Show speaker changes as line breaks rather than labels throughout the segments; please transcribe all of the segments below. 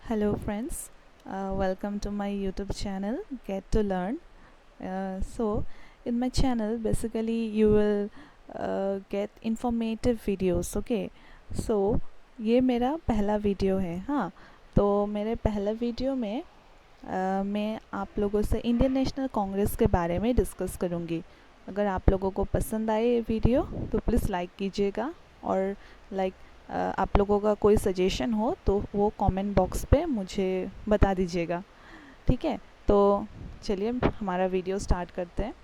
Hello, friends. Welcome to my YouTube channel, Get to Learn. In my channel, basically, you will get informative videos. Okay, so ये मेरा पहला video है. हाँ, तो मेरे पहला वीडियो में मैं आप लोगों से इंडियन नेशनल कांग्रेस के बारे में डिस्कस करूँगी. अगर आप लोगों को पसंद आए ये वीडियो तो प्लीज़ लाइक कीजिएगा और लाइक आप लोगों का कोई सजेशन हो तो वो कमेंट बॉक्स पे मुझे बता दीजिएगा. ठीक है, तो चलिए हमारा वीडियो स्टार्ट करते हैं.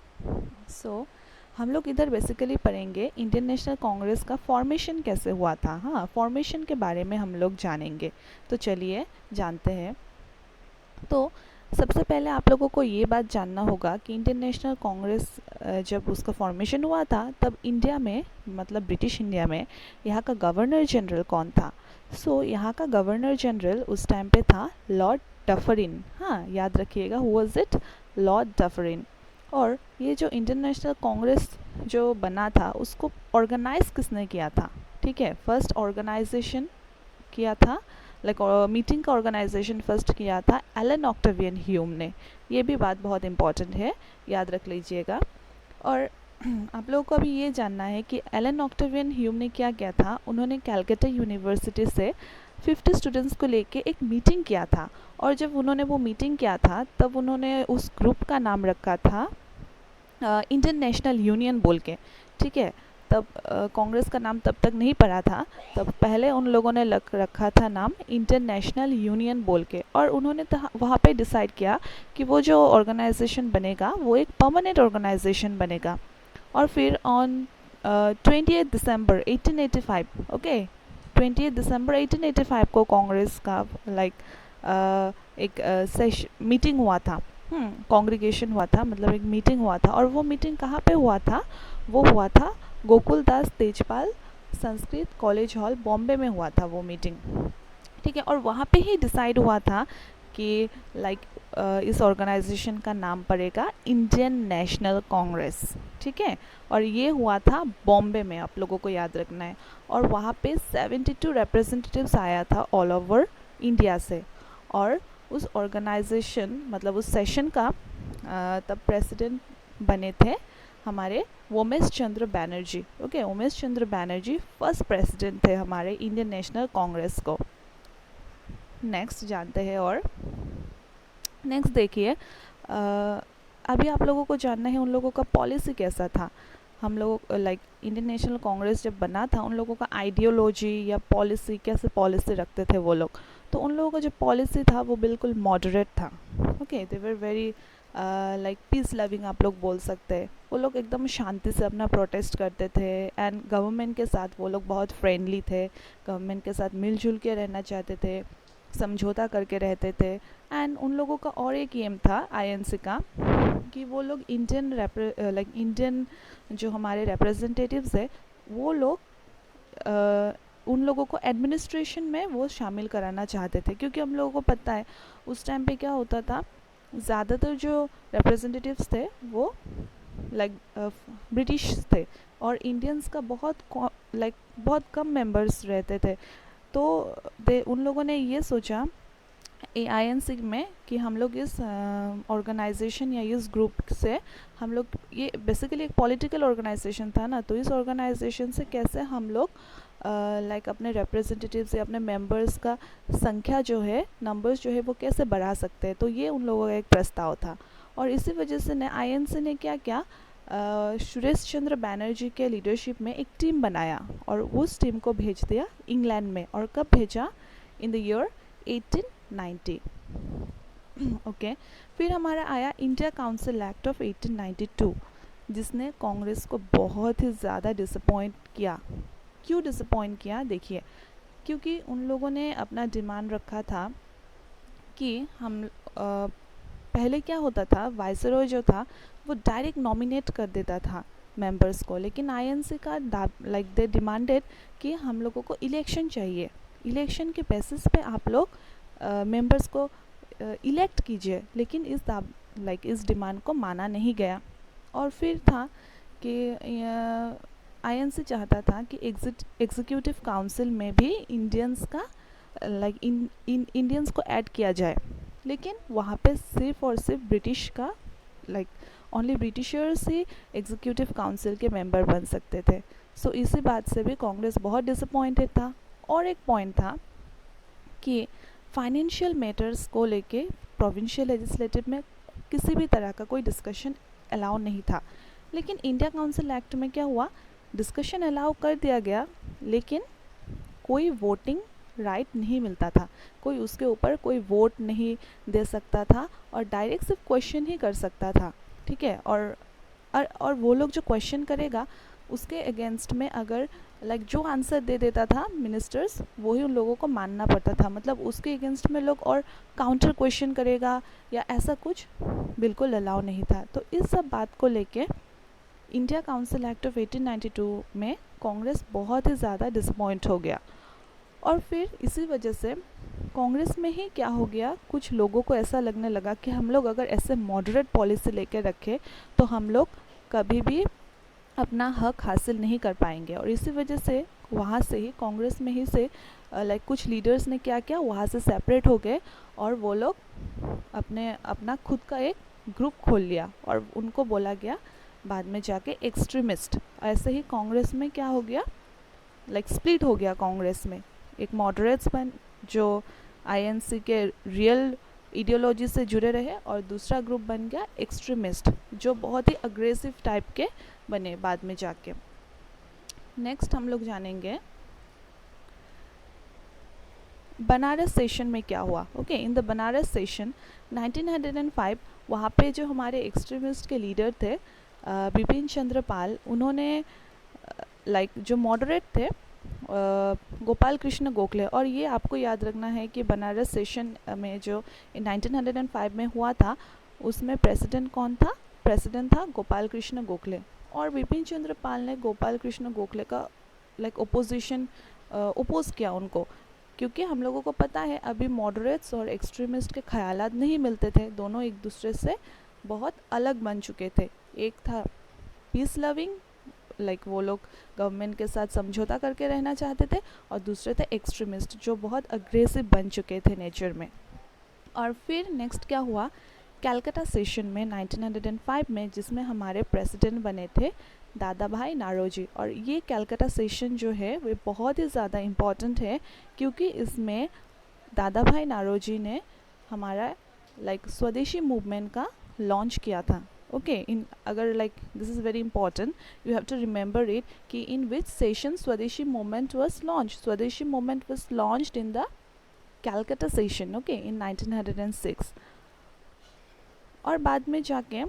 हम लोग इधर बेसिकली पढ़ेंगे इंडियन नेशनल कांग्रेस का फॉर्मेशन कैसे हुआ था. हाँ, फॉर्मेशन के बारे में हम लोग जानेंगे. तो चलिए जानते हैं. तो सबसे पहले आप लोगों को ये बात जानना होगा कि इंडियन नेशनल कांग्रेस जब उसका फॉर्मेशन हुआ था तब इंडिया में, मतलब ब्रिटिश इंडिया में, यहाँ का गवर्नर जनरल कौन था. यहाँ का गवर्नर जनरल उस टाइम पे था लॉर्ड डफरिन. हाँ, याद रखिएगा, who was it? Lord Dufferin. और ये जो इंडियन नेशनल कांग्रेस जो बना था उसको ऑर्गेनाइज किसने किया था? ठीक है, फर्स्ट ऑर्गेनाइजेशन किया था, मीटिंग का ऑर्गेनाइजेशन फर्स्ट किया था एलन ऑक्टेवियन ह्यूम ने. ये भी बात बहुत इंपॉर्टेंट है, याद रख लीजिएगा. और आप लोगों को अभी ये जानना है कि एलन ऑक्टेवियन ह्यूम ने क्या किया था. उन्होंने कैलकाटा यूनिवर्सिटी से 50 स्टूडेंट्स को लेके एक मीटिंग किया था. और जब उन्होंने वो मीटिंग किया था तब उन्होंने उस ग्रुप का नाम रखा था इंडियन नेशनल यूनियन बोल के. ठीक है, तब कांग्रेस का नाम तब तक नहीं पड़ा था. तब पहले उन लोगों ने रखा था नाम इंडियन नेशनल यूनियन बोल के. और उन्होंने वहाँ पे डिसाइड किया कि वो जो ऑर्गेनाइजेशन बनेगा वो एक परमानेंट ऑर्गेनाइजेशन बनेगा. और फिर ऑन 28 दिसंबर 1885, ओके, 28 दिसंबर 1885 को कांग्रेस का एक मीटिंग हुआ था. कॉन्ग्रीगेशन हुआ था, मतलब एक मीटिंग हुआ था. और वो मीटिंग कहाँ पे हुआ था? वो हुआ था गोकुलदास तेजपाल संस्कृत कॉलेज हॉल, बॉम्बे में हुआ था वो मीटिंग. ठीक है, और वहाँ पे ही डिसाइड हुआ था कि इस ऑर्गेनाइजेशन का नाम पड़ेगा इंडियन नेशनल कांग्रेस. ठीक है, और ये हुआ था बॉम्बे में, आप लोगों को याद रखना है. और वहाँ पे 72 रिप्रेजेंटेटिव्स आया था ऑल ओवर इंडिया से. और उस ऑर्गेनाइजेशन, मतलब उस सेशन का तब प्रेसिडेंट बने थे हमारे Umesh Chandra Banerjee. Okay, Umesh Chandra Banerjee first president थे हमारे इंडियन नेशनल कांग्रेस को. नेक्स्ट जानते हैं. और नेक्स्ट देखिए, अभी आप लोगों को जानना है उन लोगों का पॉलिसी कैसा था. हम लोग इंडियन नेशनल कांग्रेस जब बना था उन लोगों का आइडियोलॉजी या पॉलिसी, कैसे पॉलिसी रखते थे वो लोग. तो उन लोगों का जो पॉलिसी था वो बिल्कुल मॉडरेट था. Okay, they were very peace loving, आप लोग बोल सकते हैं. वो लोग एकदम शांति से अपना प्रोटेस्ट करते थे. एंड गवर्नमेंट के साथ वो लोग बहुत फ्रेंडली थे. गवर्नमेंट के साथ मिलजुल के रहना चाहते थे, समझौता करके रहते थे. एंड उन लोगों का और एक एम था आईएनसी का कि वो लोग इंडियन जो हमारे रिप्रेजेंटेटिव्स है वो लोग उन लोगों को एडमिनिस्ट्रेशन में वो शामिल कराना चाहते थे. क्योंकि हम लोगों को पता है उस टाइम पे क्या होता था, ज़्यादातर जो रिप्रेजेंटेटिव्स थे वो ब्रिटिश थे और इंडियंस का बहुत कम मेंबर्स रहते थे. तो उन लोगों ने ये सोचा AINC में कि हम लोग इस ऑर्गेनाइजेशन या इस ग्रुप से हम लोग, ये बेसिकली एक पॉलिटिकल ऑर्गेनाइजेशन था ना, तो इस ऑर्गेनाइजेशन से कैसे हम लोग अपने रिप्रेजेंटेटिव्स या अपने मेंबर्स का संख्या जो है, नंबर्स जो है वो कैसे बढ़ा सकते हैं. तो ये उन लोगों का एक प्रस्ताव था. और इसी वजह से INC ने क्या किया, सुरेश चंद्र बैनर्जी के लीडरशिप में एक टीम बनाया और उस टीम को भेज दिया इंग्लैंड में. और कब भेजा? In the year 1890. ओके, फिर हमारा आया इंडिया काउंसिल एक्ट ऑफ 1892, जिसने कांग्रेस को बहुत ही ज़्यादा डिसअपॉइंट किया. क्यों डिसअपॉइंट किया? देखिए, क्योंकि उन लोगों ने अपना डिमांड रखा था कि हम पहले क्या होता था, वाइसरॉय जो था वो डायरेक्ट नॉमिनेट कर देता था मेंबर्स को. लेकिन आईएनसी का दे डिमांडेड कि हम लोगों को इलेक्शन चाहिए. इलेक्शन के बेसिस पे आप लोग मेंबर्स को इलेक्ट कीजिए. लेकिन इस डिमांड को माना नहीं गया. और फिर था कि आईएनसी चाहता था कि एग्जीक्यूटिव काउंसिल में भी इंडियंस का लाइक इंडियंस को ऐड किया जाए, लेकिन वहाँ पे सिर्फ और सिर्फ ब्रिटिश का लाइक ओनली ब्रिटिशर्स ही एग्जीक्यूटिव काउंसिल के मेंबर बन सकते थे। सो इसी बात से भी कांग्रेस बहुत डिसअपॉइंटेड था। और एक पॉइंट था कि फाइनेंशियल मैटर्स को लेके प्रोविंशियल लेजिस्लेटिव में किसी भी तरह का कोई डिस्कशन अलाउ नहीं था। लेकिन इंडिया काउंसिल एक्ट में क्या हुआ, डिस्कशन अलाउ कर दिया गया, लेकिन कोई वोटिंग राइट नहीं मिलता था, कोई उसके ऊपर कोई वोट नहीं दे सकता था और डायरेक्ट सिर्फ क्वेश्चन ही कर सकता था, ठीक है। और वो लोग जो क्वेश्चन करेगा उसके अगेंस्ट में अगर लाइक जो आंसर दे देता था मिनिस्टर्स, वही उन लोगों को मानना पड़ता था। मतलब उसके अगेंस्ट में लोग और काउंटर क्वेश्चन करेगा या ऐसा कुछ बिल्कुल अलाउ नहीं था। तो इस सब बात को लेके इंडिया काउंसिल एक्ट ऑफ 1892 में कांग्रेस बहुत ही ज़्यादा डिसअपॉइंट हो गया। और फिर इसी वजह से कांग्रेस में ही क्या हो गया, कुछ लोगों को ऐसा लगने लगा कि हम लोग अगर ऐसे मॉडरेट पॉलिसी लेके रखें तो हम लोग कभी भी अपना हक हासिल नहीं कर पाएंगे। और इसी वजह से वहाँ से ही कांग्रेस में ही से लाइक कुछ लीडर्स ने क्या किया, वहाँ से सेपरेट हो गए और वो लोग अपना खुद का एक ग्रुप खोल लिया और उनको बोला गया बाद में जाके एक्सट्रीमिस्ट। ऐसे ही कांग्रेस में क्या हो गया, लाइक स्प्लिट हो गया कांग्रेस में, एक मॉडरेट्स बन जो आईएनसी के रियल आइडियोलॉजी से जुड़े रहे और दूसरा ग्रुप बन गया एक्सट्रीमिस्ट जो बहुत ही अग्रेसिव टाइप के बने बाद में जाके। नेक्स्ट हम लोग जानेंगे बनारस सेशन में क्या हुआ। Okay, in the Banaras session 1905 वहाँ पे जो हमारे एक्सट्रीमिस्ट के लीडर थे बिपिन चंद्र पाल, उन्होंने लाइक जो मॉडरेट थे गोपाल कृष्ण गोखले। और ये आपको याद रखना है कि बनारस सेशन में जो 1905 में हुआ था उसमें प्रेसिडेंट कौन था, प्रेसिडेंट था गोपाल कृष्ण गोखले। और बिपिन चंद्र पाल ने गोपाल कृष्ण गोखले का लाइक ओपोज किया उनको, क्योंकि हम लोगों को पता है अभी मॉडरेट्स और एक्सट्रीमिस्ट के ख्यालात नहीं मिलते थे, दोनों एक दूसरे से बहुत अलग बन चुके थे। एक था पीस लविंग, लाइक वो लोग गवर्नमेंट के साथ समझौता करके रहना चाहते थे, और दूसरे थे एक्सट्रीमिस्ट जो बहुत अग्रेसिव बन चुके थे नेचर में। और फिर नेक्स्ट क्या हुआ, कलकत्ता सेशन में 1905 में, जिसमें हमारे प्रेसिडेंट बने थे दादा भाई नारोजी। और ये कलकत्ता सेशन जो है वो बहुत ही ज़्यादा इम्पॉर्टेंट है, क्योंकि इसमें दादा भाई नारोजी ने हमारा लाइक स्वदेशी मूवमेंट का लॉन्च किया था। ओके, इन अगर like this is very important, you have to remember it कि in which session Swadeshi movement was launch. Swadeshi movement was launched in the Calcutta session, okay, in 1906। और बाद में जाके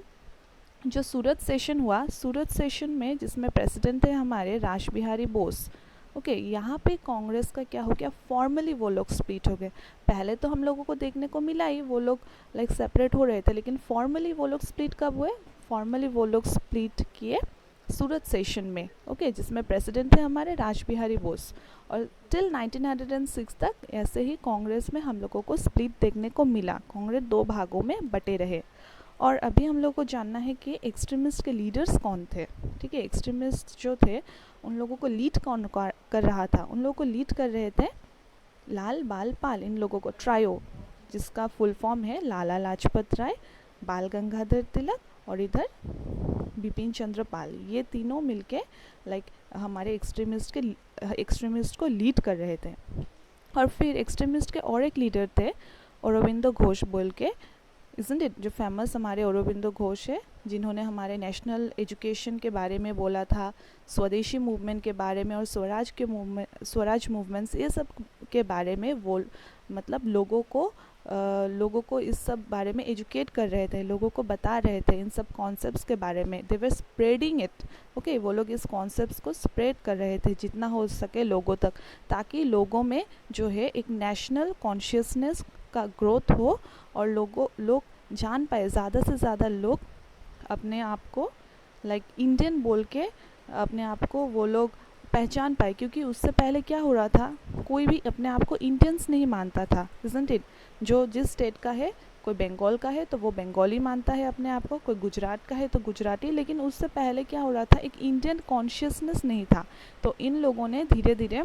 जो सूरत सेशन हुआ, सूरत सेशन में जिसमें प्रेसिडेंट थे हमारे रास बिहारी बोस। ओके, यहाँ पे कांग्रेस का क्या हो गया, फॉर्मली वो लोग स्प्लिट हो गए। पहले तो हम लोगों को देखने को मिला ही वो लोग लाइक सेपरेट हो रहे थे, लेकिन फॉर्मली वो लोग स्प्लिट कब हुए, फॉर्मली वो लोग स्प्लिट किए सूरत सेशन में। ओके, जिसमें प्रेसिडेंट थे हमारे रास बिहारी बोस। और टिल 1906 तक ऐसे ही कांग्रेस में हम लोगों को स्प्लिट देखने को मिला, कांग्रेस दो भागों में बटे रहे। और अभी हम लोग को जानना है कि एक्सट्रीमिस्ट के लीडर्स कौन थे। ठीक है, एक्सट्रीमिस्ट जो थे उन लोगों को लीड कौन कर रहा था, उन लोगों को लीड कर रहे थे लाल बाल पाल, इन लोगों को ट्रायो, जिसका फुल फॉर्म है लाला लाजपत राय, बाल गंगाधर तिलक और इधर बिपिन चंद्र पाल। ये तीनों मिलके लाइक हमारे एक्सट्रीमिस्ट को लीड कर रहे थे। और फिर एक्सट्रीमिस्ट के और एक लीडर थे औरोबिंदो घोष बोल के, इज़न्ट इट, जो फेमस हमारे औरोबिंदो घोष है, जिन्होंने हमारे नेशनल एजुकेशन के बारे में बोला था, स्वदेशी मूवमेंट के बारे में और स्वराज मूवमेंट्स, ये सब के बारे में वो मतलब लोगों को इस सब बारे में एजुकेट कर रहे थे, लोगों को बता रहे थे इन सब कॉन्सेप्ट्स के बारे में। दे वर स्प्रेडिंग इट। ओके, वो लोग इस कॉन्सेप्ट्स को स्प्रेड कर रहे थे जितना हो सके लोगों तक, ताकि लोगों में जो है एक नेशनल कॉन्शियसनेस का ग्रोथ हो और लोग जान पाए, ज़्यादा से ज़्यादा लोग अपने आप को लाइक इंडियन बोल के अपने आप को वो लोग पहचान पाए। क्योंकि उससे पहले क्या हो रहा था, कोई भी अपने आप को इंडियंस नहीं मानता था, इज़न्ट इट। जो जिस स्टेट का है, कोई बंगाल का है तो वो बंगाली मानता है अपने आप को, कोई गुजरात का है तो गुजराती, लेकिन उससे पहले क्या हो रहा था, एक इंडियन कॉन्शियसनेस नहीं था। तो इन लोगों ने धीरे धीरे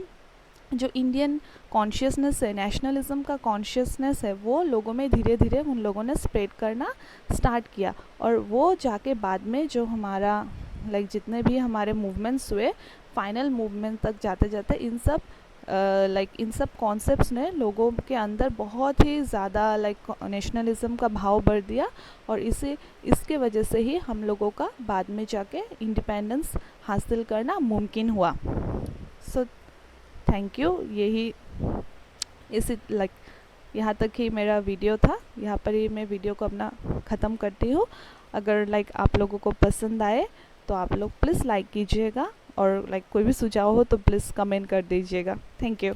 जो इंडियन कॉन्शियसनेस है, नेशनलिज्म का कॉन्शियसनेस है, वो लोगों में धीरे धीरे उन लोगों ने स्प्रेड करना स्टार्ट किया। और वो जाके बाद में जो हमारा जितने भी हमारे मूवमेंट्स हुए, फाइनल मूवमेंट तक जाते जाते इन सब कॉन्सेप्ट्स ने लोगों के अंदर बहुत ही ज़्यादा नेशनलिज्म का भाव बढ़ दिया। और इसके वजह से ही हम लोगों का बाद में जाके इंडिपेंडेंस हासिल करना मुमकिन हुआ। So thank you. यही इसी यहाँ तक ही मेरा वीडियो था। यहाँ पर ही मैं वीडियो को अपना ख़त्म करती हूँ। अगर आप लोगों को पसंद आए तो आप लोग प्लीज़ लाइक कीजिएगा, और कोई भी सुझाव हो तो प्लीज़ कमेंट कर दीजिएगा। Thank you.